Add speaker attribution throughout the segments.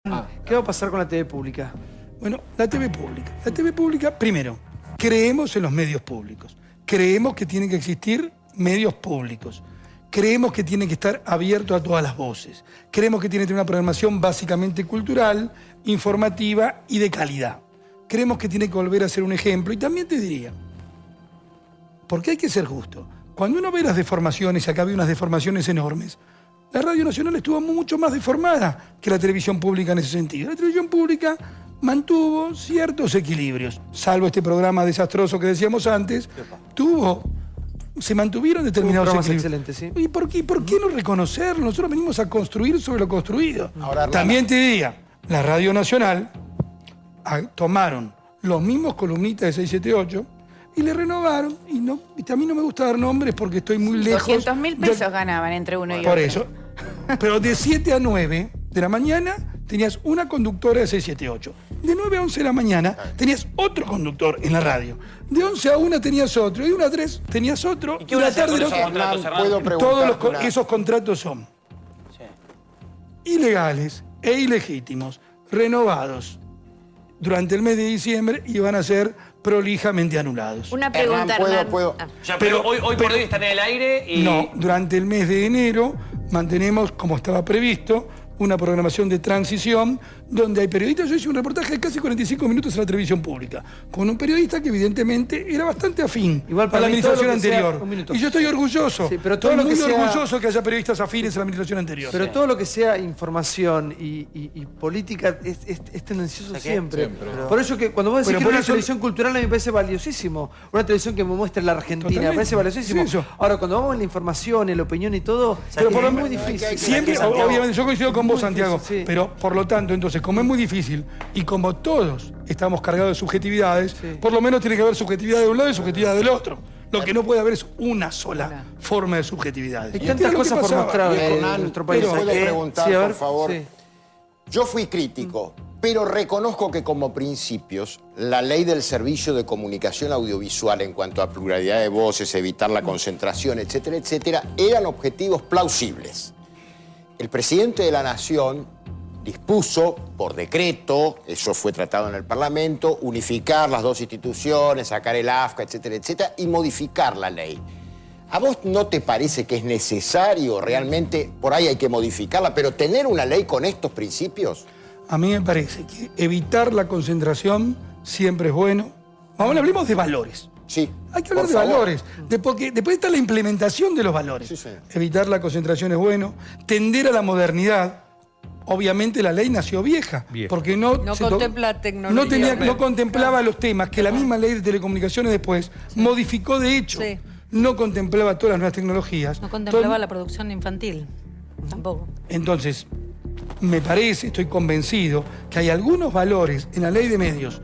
Speaker 1: ¿Qué va a pasar con la TV pública? Bueno, la TV pública. La TV pública, primero, creemos en los medios públicos. Creemos que tienen que existir medios públicos. Creemos que tiene que estar abierto a todas las voces. Creemos que tiene que tener una programación básicamente cultural, informativa y de calidad. Creemos que tiene que volver a ser un ejemplo. Y también te diría, porque hay que ser justo, cuando uno ve las deformaciones, acá había unas deformaciones enormes, la Radio Nacional estuvo mucho más deformada que la televisión pública en ese sentido. La televisión pública mantuvo ciertos equilibrios, salvo este programa desastroso que decíamos antes, se mantuvieron determinados equilibrios.
Speaker 2: Excelente, ¿sí?
Speaker 1: ¿Y por qué no reconocerlo? Nosotros venimos a construir sobre lo construido. Ahora, también te diría, la Radio Nacional tomaron los mismos columnistas de 678 y le renovaron, y no, a mí no me gusta dar nombres porque estoy muy lejos.
Speaker 3: 200.000 pesos ganaban entre uno y otro.
Speaker 1: Por eso. Pero de 7 a 9 de la mañana tenías una conductora de 678. De 9 a 11 de la mañana tenías otro conductor en la radio. De 11 a 1 tenías otro. Y de 1 a 3 tenías otro.
Speaker 4: ¿Y qué
Speaker 1: y
Speaker 4: van a
Speaker 1: la
Speaker 4: hacer
Speaker 1: tarde
Speaker 4: con esos contratos, Hernán?
Speaker 1: todos esos contratos son ilegales e ilegítimos, renovados durante el mes de diciembre y van a ser prolijamente anulados.
Speaker 3: Una pregunta, Hernán.
Speaker 4: Ya, pero hoy por hoy están en el aire y...
Speaker 1: No, durante el mes de enero mantenemos, como estaba previsto, una programación de transición donde hay periodistas. Yo hice un reportaje de casi 45 minutos en la televisión pública con un periodista que evidentemente era bastante afín a la administración anterior. Y yo estoy orgulloso,
Speaker 2: sí, pero todo
Speaker 1: estoy
Speaker 2: lo que
Speaker 1: muy
Speaker 2: sea,
Speaker 1: orgulloso que haya periodistas afines a la administración anterior.
Speaker 2: Pero todo lo que sea información y política es tendencioso siempre. Por eso que cuando vos decís que una televisión cultural a mí me parece valiosísimo. Una televisión que me muestre la Argentina, me parece valiosísimo.
Speaker 1: Sí,
Speaker 2: ahora, cuando vamos en la información, en la opinión y todo,
Speaker 1: pero
Speaker 2: es muy difícil.
Speaker 1: Siempre, obviamente, yo coincido con vos, Santiago,
Speaker 2: sí.
Speaker 1: pero por lo tanto, entonces, como es muy difícil y como todos estamos cargados de subjetividades, por lo menos tiene que haber subjetividad de un lado y subjetividad del otro. Lo que no puede haber es una sola forma de subjetividad.
Speaker 2: Hay tantas cosas por mostrar en nuestro país.
Speaker 5: ¿Puedo preguntar,
Speaker 2: Sí, a ver,
Speaker 5: por favor?
Speaker 2: sí.
Speaker 5: Yo fui crítico, pero reconozco que como principios, la ley del servicio de comunicación audiovisual en cuanto a pluralidad de voces, evitar la concentración, etcétera, etcétera, eran objetivos plausibles. El presidente de la Nación dispuso por decreto, eso fue tratado en el Parlamento, unificar las dos instituciones, sacar el AFCA, etcétera, etcétera, y modificar la ley. ¿A vos no te parece que es necesario realmente, por ahí hay que modificarla, pero tener una ley con estos principios?
Speaker 1: A mí me parece que evitar la concentración siempre es bueno. Ahora hablemos de valores.
Speaker 5: Sí.
Speaker 1: Hay que hablar de valores, porque después está la implementación de los valores.
Speaker 5: Sí, sí.
Speaker 1: Evitar la concentración es bueno, tender a la modernidad. Obviamente la ley nació vieja, porque no
Speaker 3: contempla tecnología.
Speaker 1: No contemplaba los temas que la misma ley de telecomunicaciones después modificó de hecho.
Speaker 3: Sí.
Speaker 1: No contemplaba todas las nuevas tecnologías.
Speaker 6: No contemplaba la producción infantil, tampoco.
Speaker 1: Entonces, me parece, estoy convencido, que hay algunos valores en la ley de medios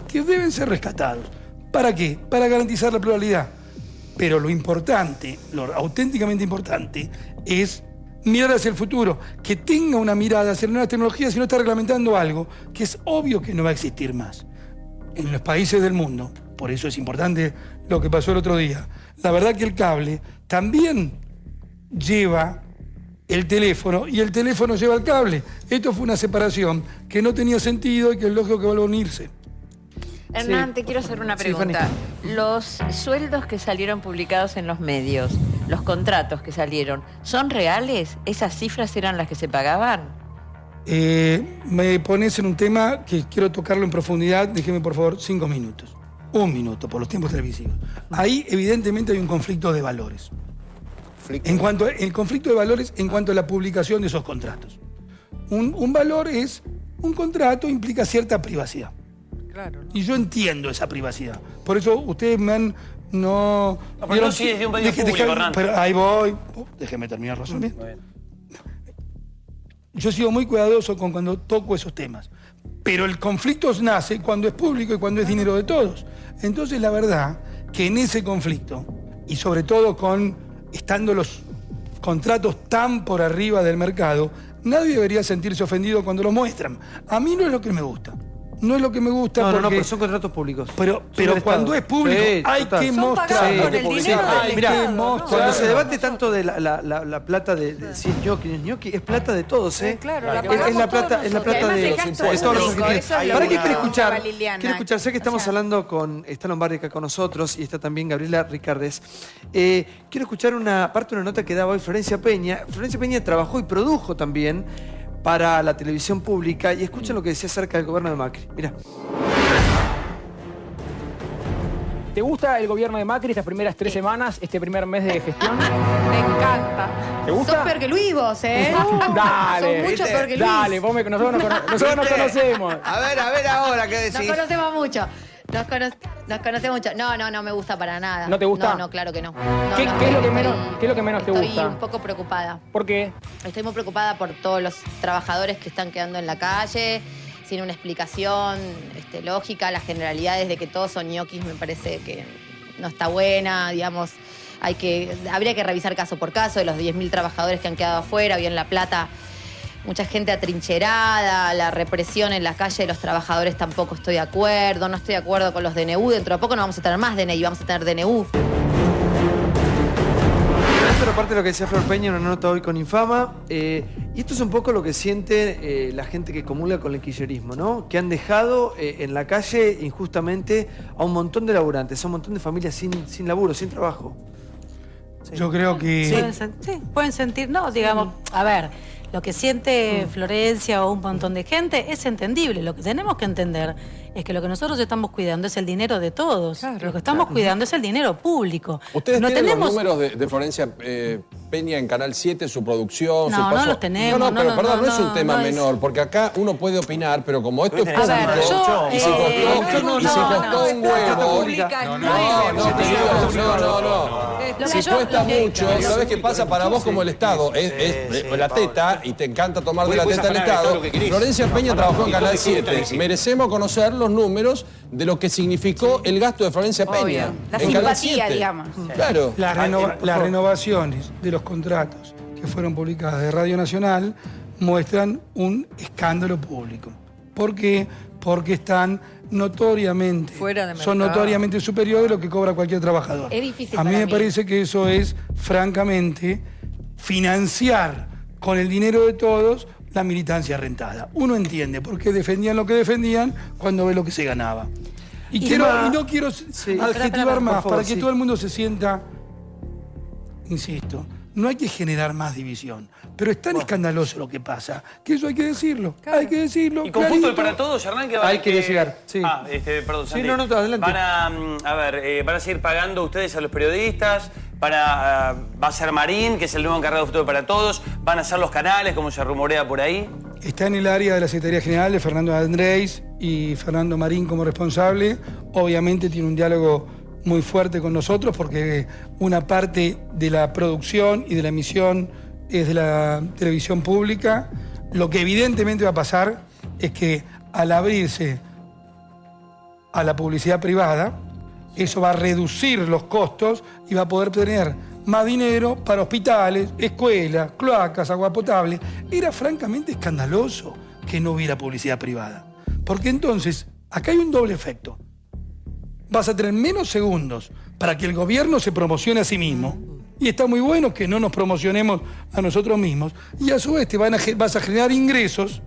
Speaker 1: que deben ser rescatados. ¿Para qué? Para garantizar la pluralidad. Pero lo importante, lo auténticamente importante, es mirar hacia el futuro, que tenga una mirada hacia las nuevas tecnologías y no está reglamentando algo que es obvio que no va a existir más. En los países del mundo, por eso es importante lo que pasó el otro día, la verdad que el cable también lleva el teléfono y el teléfono lleva el cable. Esto fue una separación que no tenía sentido y que es lógico que vuelva a unirse.
Speaker 3: Hernán, te quiero hacer una pregunta. Los sueldos que salieron publicados en los medios, los contratos que salieron, ¿son reales? ¿Esas cifras eran las que se pagaban?
Speaker 1: Me pones en un tema que quiero tocarlo en profundidad. Déjeme, por favor, 5 minutos. 1 minuto, por los tiempos televisivos. Ahí, evidentemente, hay un conflicto de valores. El conflicto de valores en cuanto a la publicación de esos contratos. Un valor es, un contrato implica cierta privacidad.
Speaker 3: Claro, ¿no?
Speaker 1: Y yo entiendo esa privacidad. Por eso ustedes me han...
Speaker 4: pero no si es de un medio público, Hernán.
Speaker 1: Pero ahí voy. Déjeme terminar resolviendo. Yo sigo muy cuidadoso con cuando toco esos temas. Pero el conflicto nace cuando es público y cuando es dinero de todos. Entonces, la verdad que en ese conflicto, y sobre todo estando los contratos tan por arriba del mercado, nadie debería sentirse ofendido cuando lo muestran. A mí no es lo que me gusta. No es lo que me gusta porque...
Speaker 2: No, pero son contratos públicos.
Speaker 1: Pero cuando es público hay que mostrar.
Speaker 6: Con el dinero del Estado,
Speaker 2: cuando se debate tanto de la plata de si es ñoqui, no es ñoqui, es plata de todos, ¿eh?
Speaker 6: Claro,
Speaker 2: es la plata de todos los argentinos. ¿Para qué quiere escuchar? Quiero escuchar, sé que estamos hablando está Lombardi acá con nosotros y está también Gabriela Ricardes. Quiero escuchar una nota que daba hoy Florencia Peña. Florencia Peña trabajó y produjo también para la televisión pública y escuchen lo que decía acerca del gobierno de Macri. Mirá.
Speaker 7: ¿Te gusta el gobierno de Macri estas primeras 3 semanas, este primer mes de gestión?
Speaker 8: Me encanta.
Speaker 7: ¿Te gusta?
Speaker 8: Sos peor que Luis vos, ¿eh?
Speaker 7: Dale.
Speaker 8: Sos mucho peor que Luis.
Speaker 7: Dale, nosotros nos conocemos.
Speaker 2: A ver ahora, ¿qué decís?
Speaker 8: Nos conocemos mucho. Nos conocemos mucho. No me gusta para nada.
Speaker 7: ¿No te gusta?
Speaker 8: No, claro que no.
Speaker 7: ¿Qué es lo que menos te gusta?
Speaker 8: Estoy un poco preocupada.
Speaker 7: ¿Por qué?
Speaker 8: Estoy muy preocupada por todos los trabajadores que están quedando en la calle, sin una explicación lógica. Las generalidades de que todos son ñoquis me parece que no está buena, digamos. Habría que revisar caso por caso de los 10.000 trabajadores que han quedado afuera. Hoy en La Plata, mucha gente atrincherada, la represión en la calle de los trabajadores tampoco estoy de acuerdo. No estoy de acuerdo con los DNU. Dentro de poco no vamos a tener más DNI, vamos a tener DNU.
Speaker 2: Pero aparte de lo que decía Flor Peña en una nota hoy con Infama, y esto es un poco lo que siente la gente que comulga con el kirchnerismo, ¿no? Que han dejado en la calle injustamente a un montón de laburantes, a un montón de familias sin laburo, sin trabajo.
Speaker 1: Sí. Yo creo que...
Speaker 6: Pueden sentir, no, digamos, a ver, lo que siente Florencia o un montón de gente es entendible. Lo que tenemos que entender es que lo que nosotros estamos cuidando es el dinero de todos. Claro, lo que estamos cuidando es el dinero público.
Speaker 9: ¿Ustedes tienen los números de Florencia Peña en Canal 7, su producción?
Speaker 6: No, no los tenemos.
Speaker 9: No, pero perdón, no es un tema menor, porque acá uno puede opinar, pero como esto es público, y se costó un huevo... No. Si cuesta mucho, ¿sabés qué pasa para vos como el Estado? Es la teta, y te encanta tomar de la teta del Estado. Florencia Peña trabajó en Canal 7. Merecemos conocer los números de lo que significó el gasto de Florencia Peña.
Speaker 8: La simpatía, digamos.
Speaker 9: Claro.
Speaker 1: Las renovaciones de los contratos que fueron publicadas de Radio Nacional muestran un escándalo público. ¿Por qué? Porque están notoriamente, son notoriamente superiores de lo que cobra cualquier trabajador.
Speaker 8: Es difícil.
Speaker 1: A mí me parece que eso es, francamente, financiar con el dinero de todos la militancia rentada. Uno entiende por qué defendían lo que defendían cuando ve lo que se ganaba. Y no quiero adjetivar más, para que todo el mundo se sienta, insisto, no hay que generar más división. Pero es tan escandaloso lo que pasa, que eso hay que decirlo. Claro. Hay que decirlo.
Speaker 4: ¿Y con Fútbol para Todos, Hernán?
Speaker 2: Hay que llegar. Sí.
Speaker 4: Perdón, Santi.
Speaker 2: Sí, no, adelante.
Speaker 4: Van a seguir pagando ustedes a los periodistas, va a ser Marín, que es el nuevo encargado de Fútbol para Todos, van a ser los canales, como se rumorea por ahí.
Speaker 1: Está en el área de la Secretaría General de Fernando Andrés y Fernando Marín como responsable. Obviamente tiene un diálogo muy fuerte con nosotros porque una parte de la producción y de la emisión es de la televisión pública. Lo que evidentemente va a pasar es que al abrirse a la publicidad privada, eso va a reducir los costos y va a poder tener más dinero para hospitales, escuelas, cloacas, agua potable. Era francamente escandaloso que no hubiera publicidad privada. Porque entonces, acá hay un doble efecto. Vas a tener menos segundos para que el gobierno se promocione a sí mismo. Y está muy bueno que no nos promocionemos a nosotros mismos. Y a su vez vas a generar ingresos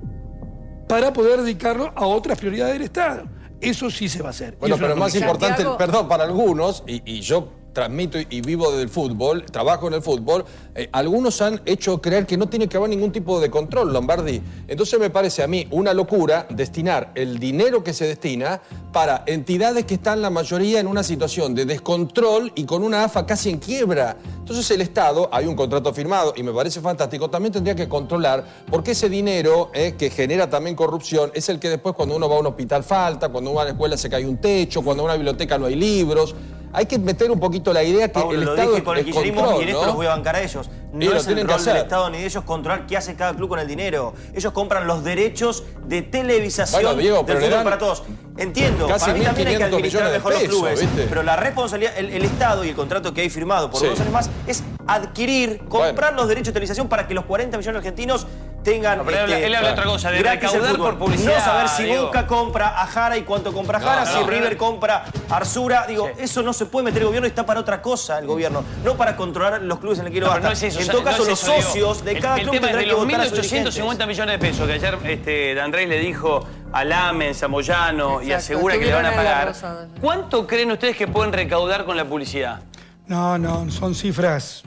Speaker 1: para poder dedicarlo a otras prioridades del Estado. Eso sí se va a hacer.
Speaker 9: Bueno, pero más importante, perdón, para algunos, y yo transmito y vivo del fútbol, trabajo en el fútbol, algunos han hecho creer que no tiene que haber ningún tipo de control, Lombardi. Entonces me parece a mí una locura destinar el dinero que se destina para entidades que están la mayoría en una situación de descontrol y con una AFA casi en quiebra. Entonces el Estado, hay un contrato firmado y me parece fantástico, también tendría que controlar porque ese dinero que genera también corrupción es el que después cuando uno va a un hospital falta, cuando uno va a la escuela se cae un techo, cuando en una biblioteca no hay libros. Hay que meter un poquito la idea que el Estado
Speaker 10: dije con el kirchnerismo
Speaker 9: control,
Speaker 10: y en esto los voy a bancar a ellos. No es el rol del Estado ni de ellos controlar qué hace cada club con el dinero. Ellos compran los derechos de televisación del Fútbol para Todos. Entiendo, para mí también hay que administrar mejor los clubes. ¿Viste? Pero la responsabilidad, el Estado y el contrato que hay firmado por 2 años más es adquirir, comprar los derechos de televisación para que los 40 millones de argentinos tengan...
Speaker 4: No, él habla de otra cosa, de recaudar por publicidad.
Speaker 10: No saber si Boca compra a Jara y cuánto compra Jara, si River compra a Arzura. Digo, eso no se puede meter el gobierno y está para otra cosa el gobierno. No para controlar los clubes en el que lo gasta. En todo caso, los socios de cada club tendrán que votar a sus dirigentes.
Speaker 4: 1.850 millones de pesos que ayer Andrés le dijo a Lames, a Moyano y asegura que le van a pagar. ¿Cuánto creen ustedes que pueden recaudar con la publicidad?
Speaker 1: No, son cifras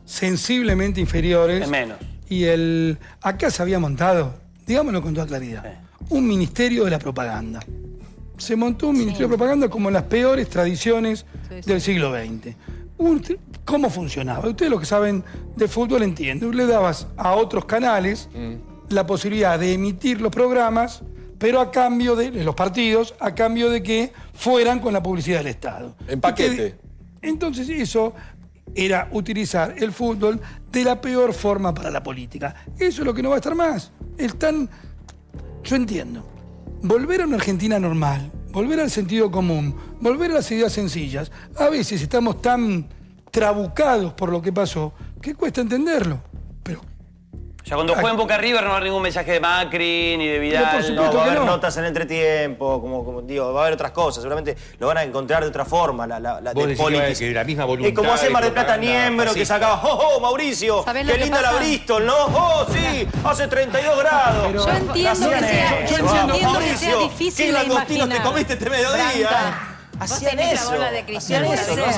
Speaker 1: sensiblemente inferiores.
Speaker 4: Es menos.
Speaker 1: Y acá se había montado, digámoslo con toda claridad, un ministerio de la propaganda. Se montó un ministerio de propaganda como en las peores tradiciones del siglo XX. ¿Cómo funcionaba? Ustedes lo que saben de fútbol entienden. Le dabas a otros canales la posibilidad de emitir los programas, pero a cambio de los partidos, a cambio de que fueran con la publicidad del Estado.
Speaker 9: En paquete.
Speaker 1: Entonces eso era utilizar el fútbol de la peor forma para la política. Eso es lo que no va a estar más. Yo entiendo. Volver a una Argentina normal, volver al sentido común, volver a las ideas sencillas. A veces estamos tan trabucados por lo que pasó que cuesta entenderlo. Pero
Speaker 4: ya cuando jueguen Boca River no va a haber ningún mensaje de Macri ni de Vidal.
Speaker 10: No, va a haber notas en entretiempo, como digo, va a haber otras cosas. Seguramente lo van a encontrar de otra forma, de política.
Speaker 11: Que la misma voluntad.
Speaker 10: Y como hace Mar del Plata Niembro, que sacaba, Mauricio, qué linda la Bristol, ¿no? Sí, hace 32 grados.
Speaker 6: Yo entiendo que sea difícil
Speaker 10: ¿qué
Speaker 6: de
Speaker 10: langostinos
Speaker 6: imaginar?
Speaker 10: te comiste este mediodía? Hacían eso.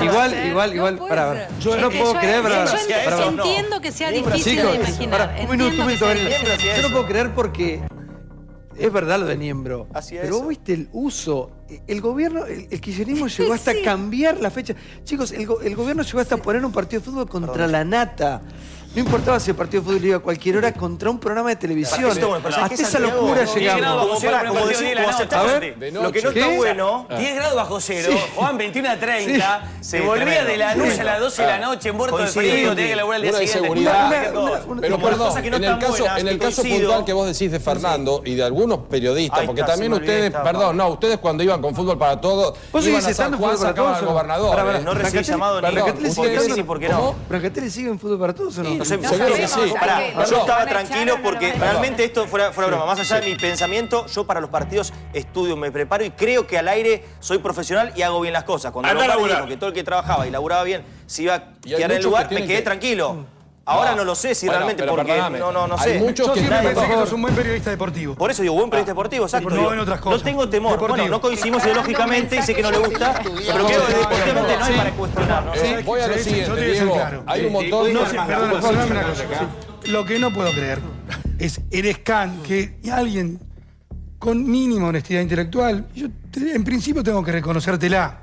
Speaker 2: Igual, para. Yo no puedo creer,
Speaker 6: Yo entiendo que sea difícil de imaginar.
Speaker 2: Un minuto. Yo no puedo creer porque es verdad lo de Niembro. Pero vos viste el uso. El gobierno, el kirchnerismo llegó hasta cambiar la fecha. Chicos, el gobierno llegó hasta poner un partido de fútbol contra la nata. No importaba si el partido de fútbol iba a cualquier hora contra un programa de televisión. Hasta esa locura llegamos.
Speaker 10: Como decimos,
Speaker 2: a ver,
Speaker 10: lo que no está bueno.
Speaker 4: 10 grados bajo cero, Juan 21 a 30, se volvía de Lanús a las 12 de la noche, muerto de frío, tenía que laburar el día siguiente.
Speaker 9: Pero perdón, en el caso puntual que vos decís de Fernando y de algunos periodistas, porque también ustedes, ustedes cuando iban con Fútbol para Todos, iban a San Juan, sacaban al gobernador.
Speaker 10: No recibí llamado ni por qué no.
Speaker 2: ¿Brancatelli sigue en Fútbol para Todos o no?
Speaker 10: Seguro que sí. Yo estaba tranquilo porque realmente esto fuera broma. Más allá de mi pensamiento, yo para los partidos estudio, me preparo y creo que al aire soy profesional y hago bien las cosas. Cuando dijo que todo el que trabajaba y laburaba bien se iba a quedar en el lugar, me quedé tranquilo. Ahora no lo sé si realmente, porque no sé.
Speaker 1: Yo siempre pensé que sos un buen periodista deportivo.
Speaker 10: Por eso digo, buen periodista deportivo, exacto.
Speaker 1: No en otras cosas.
Speaker 10: No tengo temor. Bueno, no coincidimos ideológicamente y sé que no le gusta, pero creo que deportivamente no hay para cuestionarnos.
Speaker 9: Voy a lo siguiente, Diego. Hay un montón de...
Speaker 1: Perdóname una cosa. Lo que no puedo creer es el escándalo que alguien con mínima honestidad intelectual, yo en principio tengo que reconocértela.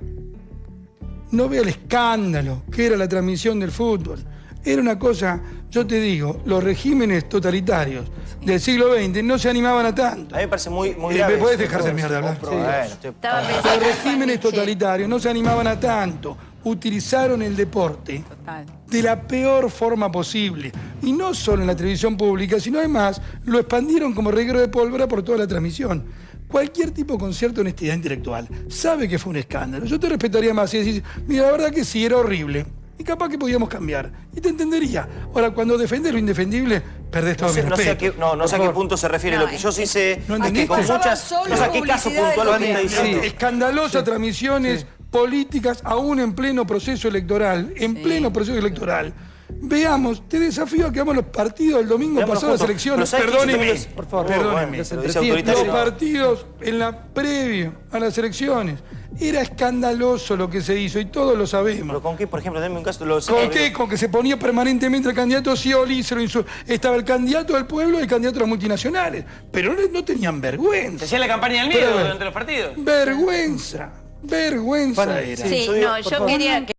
Speaker 1: No veo el escándalo que era la transmisión del fútbol. Era una cosa, yo te digo, los regímenes totalitarios del siglo XX no se animaban a tanto.
Speaker 10: A mí me parece muy grave.
Speaker 1: ¿Me puedes dejar terminar de hablar? Los regímenes totalitarios no se animaban a tanto. Utilizaron el deporte de la peor forma posible. Y no solo en la televisión pública, sino además lo expandieron como reguero de pólvora por toda la transmisión. Cualquier tipo con cierta honestidad intelectual sabe que fue un escándalo. Yo te respetaría más y decís, mira, la verdad que sí, era horrible. Y capaz que podíamos cambiar. Y te entendería. Ahora, cuando defendés lo indefendible, perdés todo mi respeto.
Speaker 10: No sé a qué punto se refiere. Lo que yo sí sé es que con muchas... No sé a qué caso puntual lo que está diciendo.
Speaker 1: Escandalosas transmisiones políticas aún en pleno proceso electoral. En pleno proceso electoral. Veamos, te desafío a que hagamos los partidos del domingo pasado las elecciones.
Speaker 10: Perdónenme, por favor.
Speaker 1: Perdónenme. Los partidos en la previa a las elecciones. Era escandaloso lo que se hizo y todos lo sabemos.
Speaker 10: ¿Pero con qué, por ejemplo? Denme un caso.
Speaker 1: ¿Con qué? Con que se ponía permanentemente el candidato Scioli, estaba el candidato del pueblo y el candidato de las multinacionales. Pero no tenían vergüenza.
Speaker 4: Se hacía la campaña del miedo durante los partidos.
Speaker 1: Vergüenza era.
Speaker 3: Sí, yo quería...